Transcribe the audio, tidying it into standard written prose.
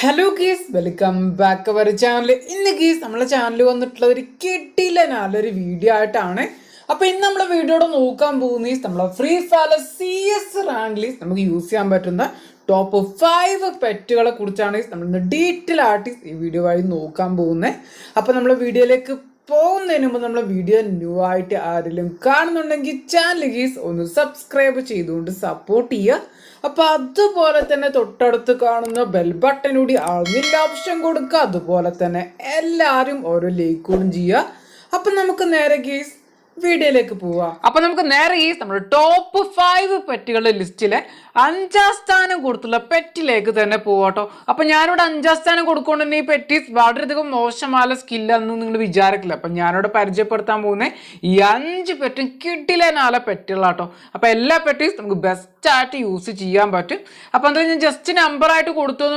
Hello guys, welcome back our channel. ഇന്ന് guys നമ്മളെ channel വന്നിട്ടുള്ള ഒരു കിട്ടില്ല നല്ലൊരു വീഡിയോ ആയിട്ടാണ്. അപ്പൊ ഇന്ന് നമ്മളെ വീഡിയോയുടെ നോക്കാൻ പോകുന്ന നമ്മളെ ഫ്രീ ഫയർ CS റാങ്കിൽ നമുക്ക് യൂസ് ചെയ്യാൻ പറ്റുന്ന ടോപ്പ് 5 പെറ്റുകളെ കുറിച്ചാണ് നമ്മൾ ഡീറ്റെയിൽ ആയിട്ട് ഈ വീഡിയോ വഴി നോക്കാൻ പോകുന്നത്. അപ്പൊ നമ്മളെ വീഡിയോയിലേക്ക് പോകുന്നതിന് മുമ്പ് നമ്മളെ വീഡിയോ ന്യൂ ആയിട്ട് ആരെങ്കിലും കാണുന്നുണ്ടെങ്കിൽ ചാനൽ ഗീസ് ഒന്ന് സബ്സ്ക്രൈബ് ചെയ്തുകൊണ്ട് സപ്പോർട്ട് ചെയ്യുക. അപ്പൊ അതുപോലെ തന്നെ തൊട്ടടുത്ത് കാണുന്ന ബെൽ ബട്ടൺ കൂടി അതിൻ്റെ ഓപ്ഷൻ കൊടുക്കുക. അതുപോലെ തന്നെ എല്ലാവരും ഓരോ ലൈക്ക് കൂടും ചെയ്യുക. അപ്പൊ നമുക്ക് നേരെ ഗീസ് വീഡിയോയിലേക്ക് പോവാം. അപ്പൊ നമുക്ക് നേരെ ഈ നമ്മുടെ ടോപ്പ് 5 പെറ്റുകളുടെ ലിസ്റ്റിലെ 5ാം സ്ഥാനം കൊടുത്തുള്ള പെറ്റിലേക്ക് തന്നെ പോവാട്ടോ. അപ്പൊ ഞാനിവിടെ 5ാം സ്ഥാനം കൊടുക്കൊണ്ട് തന്നെ ഈ പെറ്റി വളരെയധികം മോശമായ സ്കില്ലെന്ന് നിങ്ങൾ വിചാരിക്കില്ല. അപ്പൊ ഞാനിവിടെ പരിചയപ്പെടുത്താൻ പോകുന്നത് ഈ 5 പെറ്റും കിട്ടില്ല പെറ്റുകളാട്ടോ. അപ്പൊ എല്ലാ പെറ്റീസ് നമുക്ക് ബെസ്റ്റ് ആയിട്ട് യൂസ് ചെയ്യാൻ പറ്റും. അപ്പൊ എന്താ ഞാൻ ജസ്റ്റ് നമ്പർ ആയിട്ട് കൊടുത്തു